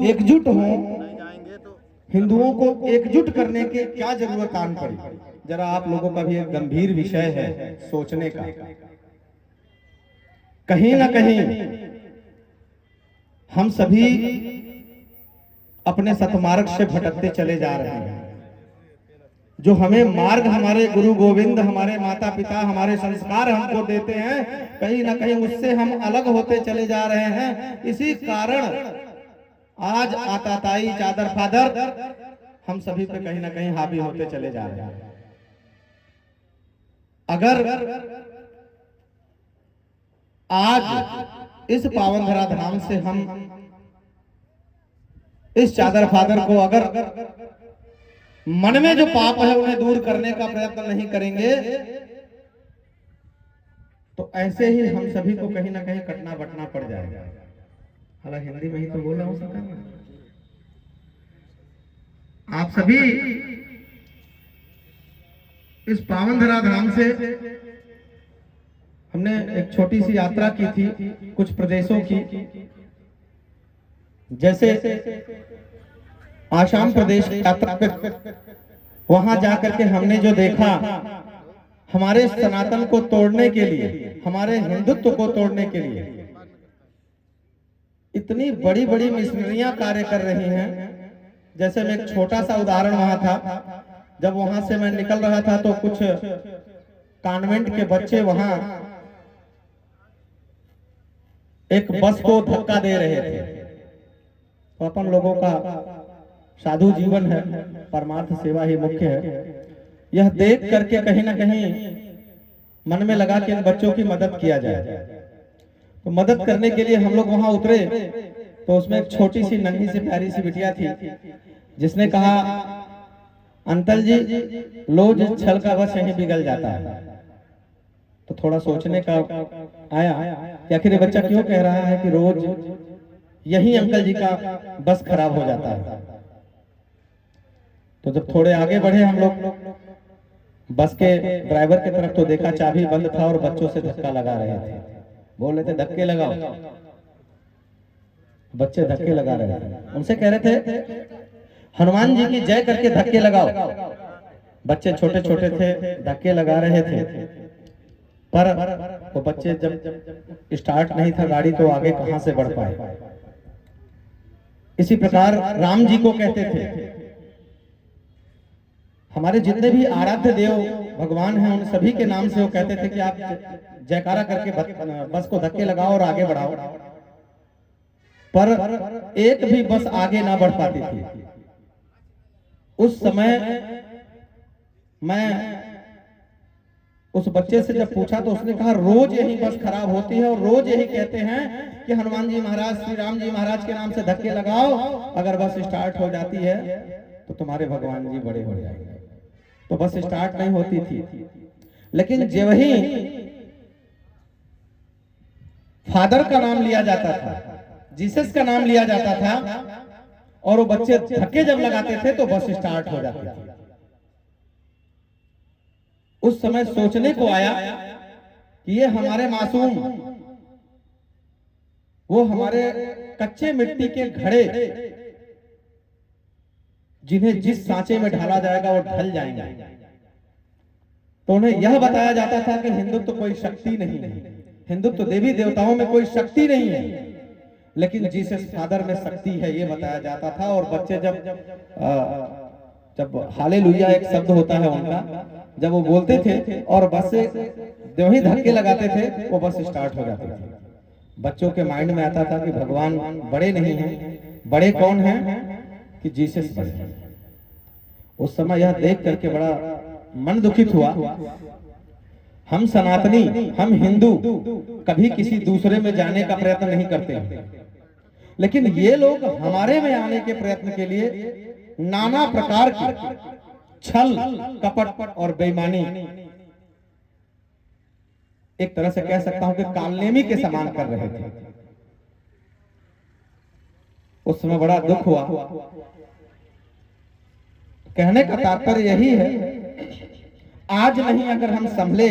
एकजुट हों, हिंदुओं को एकजुट करने के क्या जरूरत आन पड़ी। जरा आप लोगों का भी एक गंभीर विषय है सोचने का। कहीं ना कहीं हम सभी अपने सतमार्ग से भटकते चले जा रहे हैं। जो हमें मार्ग हमारे गुरु गोविंद, हमारे माता पिता, हमारे संस्कार हमको देते हैं, कहीं ना कहीं उससे हम अलग होते चले जा रहे हैं। इसी कारण आज आताताई चादर फादर हम सभी पे कहीं ना कहीं हावी होते चले जा रहे हैं। अगर आज इस पावन धरा धाम से हम इस चादर फादर को अगर मन में जो पाप है उन्हें दूर करने का प्रयत्न नहीं करेंगे, तो ऐसे ही हम सभी को कहीं ना कहीं कटना बटना पड़ जाएगा। हालांकि हिंदी में ही तो बोल रहा हूं सरकार, आप सभी इस पावन धरा धाम से हमने एक छोटी सी यात्रा की थी कुछ प्रदेशों की। जैसे आसाम प्रदेश की यात्रा पे वहां जाकर के हमने जो देखा, हमारे सनातन को तोड़ने के लिए, हमारे हिंदुत्व को तोड़ने के लिए इतनी बड़ी बड़ी मिशनरियां कार्य कर रही हैं। जैसे मैं एक छोटा सा उदाहरण वहां था, जब वहां से मैं निकल रहा था तो कुछ कॉन्वेंट के बच्चे वहां एक बस को धक्का दे रहे थे। तो अपन लोगों का साधु जीवन है, परमार्थ सेवा ही मुख्य है। यह देख करके कहीं ना कहीं मन में लगा कि इन बच्चों की मदद किया जाए। तो मदद करने के लिए हम लोग वहां उतरे, तो उसमें एक छोटी सी नन्ही सी प्यारी सी बिटिया थी, जिसने कहा, अंकल जी रोज छल का बस यहीं बिगल जाता है। तो थोड़ा सोचने का आया कि आखिर ये बच्चा क्यों कह रहा है कि रोज यही अंकल जी का बस खराब हो जाता है। तो जब थोड़े आगे बढ़े हम लोग बस के ड्राइवर की तरफ, तो देखा चाबी बंद था और बच्चों से धक्का लगा रहे थे। बोल रहे थे धक्के लगाओ, बच्चे धक्के लगा रहे थे। उनसे कह रहे थे हनुमान जी की जय करके धक्के लगाओ। बच्चे छोटे छोटे थे, धक्के लगा रहे थे, पर वो बच्चे जब स्टार्ट नहीं था गाड़ी तो आगे कहां से बढ़ पाए। इसी प्रकार राम जी को कहते थे, हमारे जितने भी आराध्य देव भगवान हैं उन सभी के नाम से वो कहते थे कि आप जयकारा करके बस को धक्के लगाओ और आगे बढ़ाओ। पर एक भी बस आगे ना बढ़ पाती थी। उस समय मैं उस बच्चे से जब पूछा तो उसने कहा रोज यही बस खराब होती है और रोज यही कहते हैं कि हनुमान जी महाराज, श्री राम जी महाराज के नाम से धक्के लगाओ, अगर बस स्टार्ट हो जाती है तो तुम्हारे भगवान जी बड़े हो जाएंगे। तो बस स्टार्ट नहीं होती थी। लेकिन जब ही फादर का नाम लिया जाता था, जीसस का नाम लिया जाता था और वो बच्चे धक्के जब लगाते थे तो बस स्टार्ट हो जाती थी। उस समय सोचने को आया कि ये हमारे मासूम, वो हमारे कच्चे मिट्टी के घड़े, जिन्हें जिस सांचे में ढाला जाएगा वो ढल जाएंगे। तो उन्हें यह बताया जाता था कि हिंदुत्व कोई शक्ति नहीं है, हिंदुत्व देवी देवताओं में कोई शक्ति नहीं है, लेकिन जीसस फादर में शक्ति है, ये बताया जाता था। और बच्चे जब हालेलुया एक शब्द होता है उनका, जब वो बोलते थे और बस से जो ही धक्के लगाते थे वो बस स्टार्ट हो जाती थी। बच्चों के माइंड में आता था कि भगवान बड़े नहीं हैं, बड़े कौन हैं कि जीसस बड़े हैं। उस समय यह देख करके बड़ा मन दुखित हुआ। हम सनातनी, हम हिंदू कभी किसी दूसरे में जाने का प्रयत्न नहीं करते हैं, लेकिन ये लोग हमारे में आने के प्रयत्न के लिए नाना प्रकार की छल कपट और बेईमानी, एक तरह से कह सकता हूं कि कालनेमी के समान कर रहे थे। उस समय बड़ा दुख हुआ। कहने का तात्पर्य यही है, आज नहीं अगर हम संभले